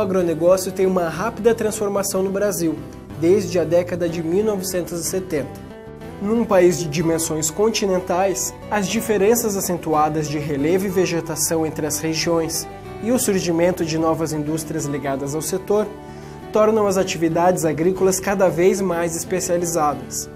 O agronegócio tem uma rápida transformação no Brasil, desde a década de 1970. Num país de dimensões continentais, as diferenças acentuadas de relevo e vegetação entre as regiões e o surgimento de novas indústrias ligadas ao setor tornam as atividades agrícolas cada vez mais especializadas.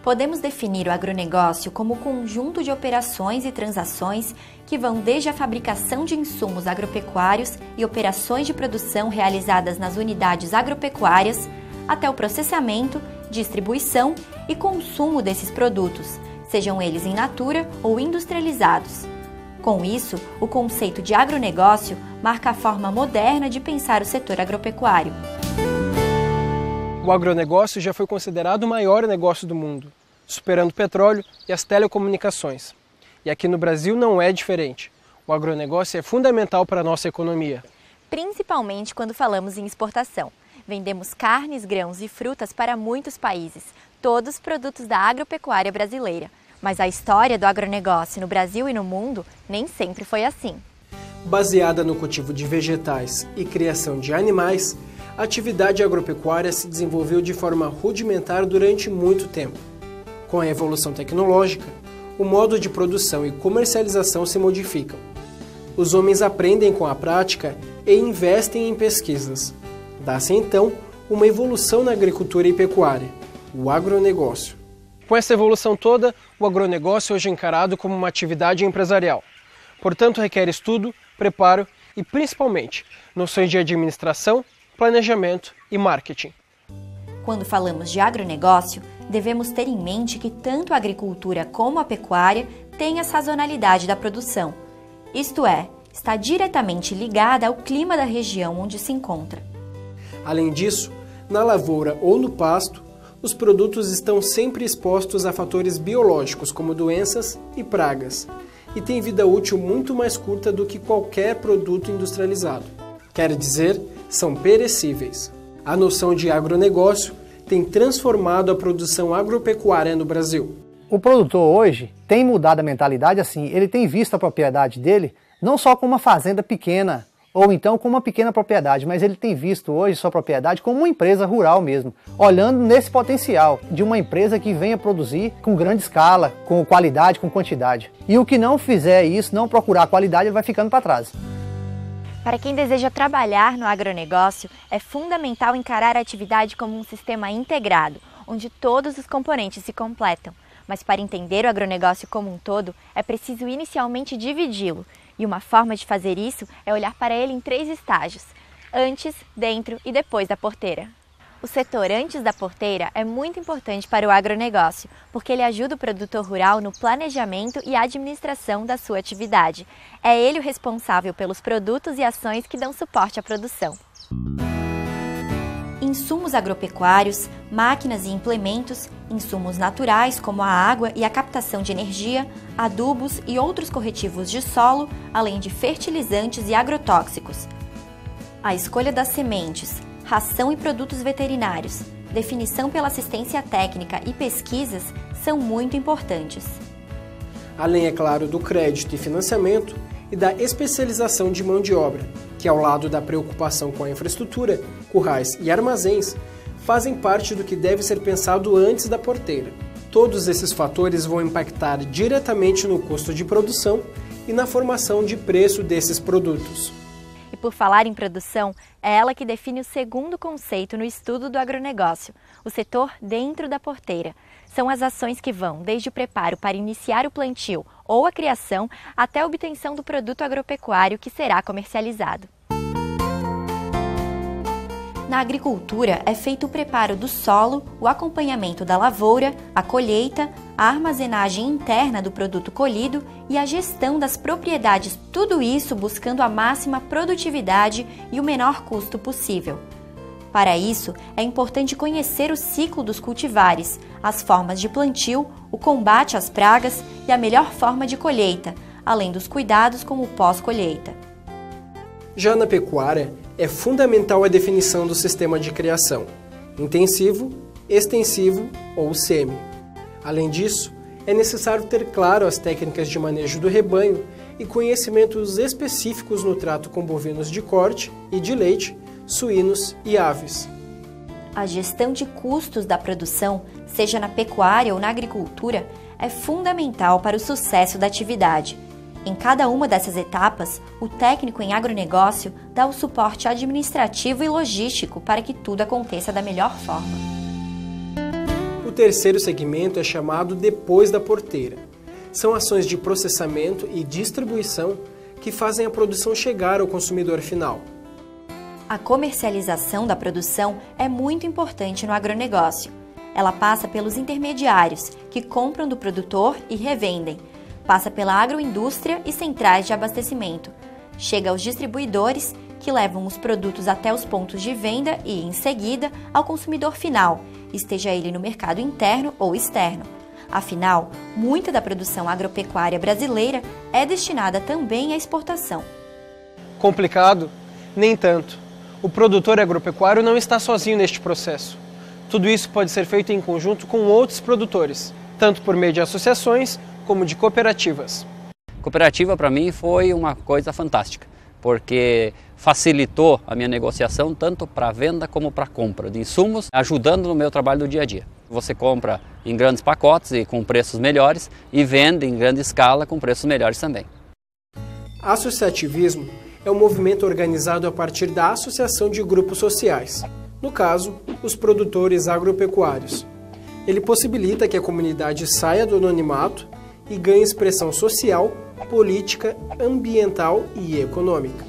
Podemos definir o agronegócio como o conjunto de operações e transações que vão desde a fabricação de insumos agropecuários e operações de produção realizadas nas unidades agropecuárias, até o processamento, distribuição e consumo desses produtos, sejam eles in natura ou industrializados. Com isso, o conceito de agronegócio marca a forma moderna de pensar o setor agropecuário. O agronegócio já foi considerado o maior negócio do mundo, superando o petróleo e as telecomunicações. E aqui no Brasil não é diferente. O agronegócio é fundamental para a nossa economia. Principalmente quando falamos em exportação. Vendemos carnes, grãos e frutas para muitos países, todos produtos da agropecuária brasileira. Mas a história do agronegócio no Brasil e no mundo nem sempre foi assim. Baseada no cultivo de vegetais e criação de animais, a atividade agropecuária se desenvolveu de forma rudimentar durante muito tempo. Com a evolução tecnológica, o modo de produção e comercialização se modificam. Os homens aprendem com a prática e investem em pesquisas. Dá-se então uma evolução na agricultura e pecuária, o agronegócio. Com essa evolução toda, o agronegócio hoje é encarado como uma atividade empresarial. Portanto, requer estudo, preparo e, principalmente, noções de administração, planejamento e marketing. Quando falamos de agronegócio, devemos ter em mente que tanto a agricultura como a pecuária têm a sazonalidade da produção. Isto é, está diretamente ligada ao clima da região onde se encontra. Além disso, na lavoura ou no pasto, os produtos estão sempre expostos a fatores biológicos como doenças e pragas, e têm vida útil muito mais curta do que qualquer produto industrializado. Quer dizer, são perecíveis. A noção de agronegócio tem transformado a produção agropecuária no Brasil. O produtor hoje tem mudado a mentalidade assim, ele tem visto a propriedade dele não só como uma fazenda pequena, ou então como uma pequena propriedade, mas ele tem visto hoje sua propriedade como uma empresa rural mesmo, olhando nesse potencial de uma empresa que venha produzir com grande escala, com qualidade, com quantidade. E o que não fizer isso, não procurar qualidade, ele vai ficando para trás. Para quem deseja trabalhar no agronegócio, é fundamental encarar a atividade como um sistema integrado, onde todos os componentes se completam. Mas para entender o agronegócio como um todo, é preciso inicialmente dividi-lo. E uma forma de fazer isso é olhar para ele em 3 estágios: antes, dentro e depois da porteira. O setor antes da porteira é muito importante para o agronegócio, porque ele ajuda o produtor rural no planejamento e administração da sua atividade. É ele o responsável pelos produtos e ações que dão suporte à produção. Insumos agropecuários, máquinas e implementos, insumos naturais como a água e a captação de energia, adubos e outros corretivos de solo, além de fertilizantes e agrotóxicos. A escolha das sementes, ração e produtos veterinários, definição pela assistência técnica e pesquisas são muito importantes. Além, é claro, do crédito e financiamento e da especialização de mão de obra, que ao lado da preocupação com a infraestrutura, currais e armazéns, fazem parte do que deve ser pensado antes da porteira. Todos esses fatores vão impactar diretamente no custo de produção e na formação de preço desses produtos. E por falar em produção, é ela que define o segundo conceito no estudo do agronegócio, o setor dentro da porteira. São as ações que vão desde o preparo para iniciar o plantio ou a criação até a obtenção do produto agropecuário que será comercializado. Na agricultura é feito o preparo do solo, o acompanhamento da lavoura, a colheita, a armazenagem interna do produto colhido e a gestão das propriedades, tudo isso buscando a máxima produtividade e o menor custo possível. Para isso, é importante conhecer o ciclo dos cultivares, as formas de plantio, o combate às pragas e a melhor forma de colheita, além dos cuidados com o pós-colheita. Já na pecuária, é fundamental a definição do sistema de criação, intensivo, extensivo ou semi. Além disso, é necessário ter claro as técnicas de manejo do rebanho e conhecimentos específicos no trato com bovinos de corte e de leite, suínos e aves. A gestão de custos da produção, seja na pecuária ou na agricultura, é fundamental para o sucesso da atividade. Em cada uma dessas etapas, o técnico em agronegócio dá o suporte administrativo e logístico para que tudo aconteça da melhor forma. O terceiro segmento é chamado depois da porteira. São ações de processamento e distribuição que fazem a produção chegar ao consumidor final. A comercialização da produção é muito importante no agronegócio. Ela passa pelos intermediários, que compram do produtor e revendem. Passa pela agroindústria e centrais de abastecimento. Chega aos distribuidores, que levam os produtos até os pontos de venda e, em seguida, ao consumidor final, esteja ele no mercado interno ou externo. Afinal, muita da produção agropecuária brasileira é destinada também à exportação. Complicado? Nem tanto. O produtor agropecuário não está sozinho neste processo. Tudo isso pode ser feito em conjunto com outros produtores, tanto por meio de associações como de cooperativas. Cooperativa para mim foi uma coisa fantástica, porque facilitou a minha negociação tanto para a venda como para a compra de insumos, ajudando no meu trabalho do dia a dia. Você compra em grandes pacotes e com preços melhores e vende em grande escala com preços melhores também. Associativismo é um movimento organizado a partir da associação de grupos sociais, no caso, os produtores agropecuários. Ele possibilita que a comunidade saia do anonimato e ganhe expressão social, política, ambiental e econômica.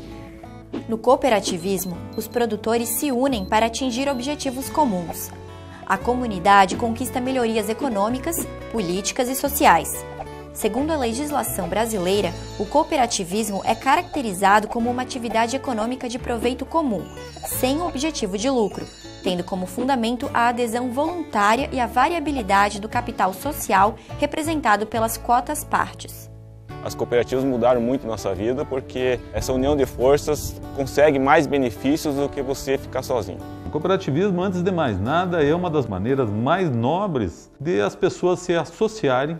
No cooperativismo, os produtores se unem para atingir objetivos comuns. A comunidade conquista melhorias econômicas, políticas e sociais. Segundo a legislação brasileira, o cooperativismo é caracterizado como uma atividade econômica de proveito comum, sem o objetivo de lucro, tendo como fundamento a adesão voluntária e a variabilidade do capital social representado pelas quotas partes. As cooperativas mudaram muito nossa vida porque essa união de forças consegue mais benefícios do que você ficar sozinho. O cooperativismo, antes de mais nada, é uma das maneiras mais nobres de as pessoas se associarem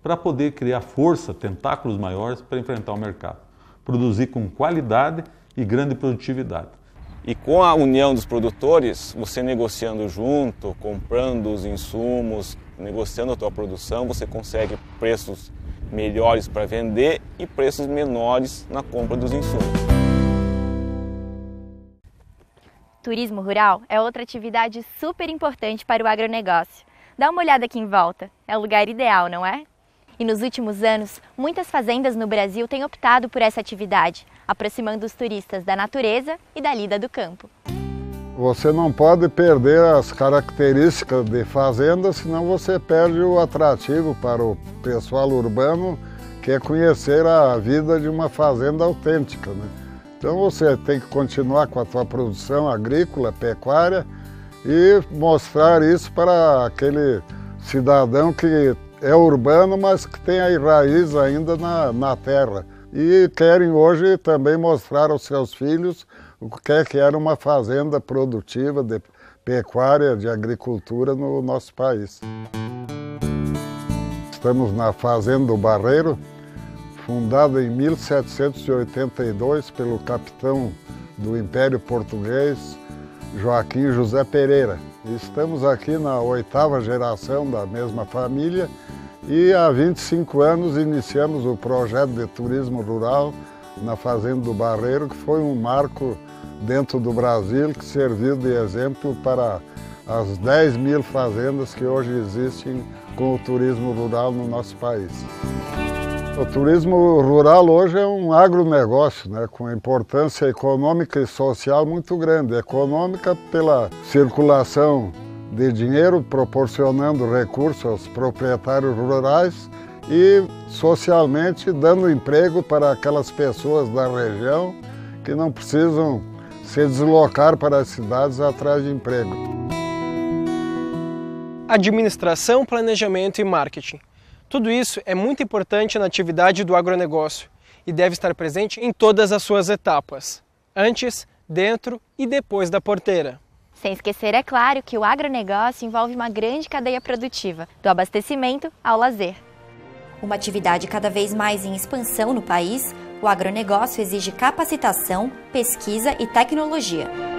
para poder criar força, tentáculos maiores para enfrentar o mercado. Produzir com qualidade e grande produtividade. E com a união dos produtores, você negociando junto, comprando os insumos, negociando a tua produção, você consegue preços melhores para vender e preços menores na compra dos insumos. Turismo rural é outra atividade super importante para o agronegócio. Dá uma olhada aqui em volta, é o lugar ideal, não é? E nos últimos anos, muitas fazendas no Brasil têm optado por essa atividade, aproximando os turistas da natureza e da lida do campo. Você não pode perder as características de fazenda, senão você perde o atrativo para o pessoal urbano, que é conhecer a vida de uma fazenda autêntica, né? Então você tem que continuar com a tua produção agrícola, pecuária e mostrar isso para aquele cidadão que é urbano, mas que tem a raiz ainda na terra. E querem hoje também mostrar aos seus filhos o que era uma fazenda produtiva de pecuária, de agricultura no nosso país. Estamos na Fazenda do Barreiro, fundada em 1782 pelo capitão do Império Português, Joaquim José Pereira. Estamos aqui na 8ª geração da mesma família e há 25 anos iniciamos o projeto de turismo rural na Fazenda do Barreiro, que foi um marco dentro do Brasil, que serviu de exemplo para as 10.000 fazendas que hoje existem com o turismo rural no nosso país. O turismo rural hoje é um agronegócio, né, com importância econômica e social muito grande. Econômica pela circulação de dinheiro, proporcionando recursos aos proprietários rurais e socialmente dando emprego para aquelas pessoas da região que não precisam se deslocar para as cidades atrás de emprego. Administração, planejamento e marketing. Tudo isso é muito importante na atividade do agronegócio e deve estar presente em todas as suas etapas, antes, dentro e depois da porteira. Sem esquecer, é claro, que o agronegócio envolve uma grande cadeia produtiva, do abastecimento ao lazer. Uma atividade cada vez mais em expansão no país, o agronegócio exige capacitação, pesquisa e tecnologia.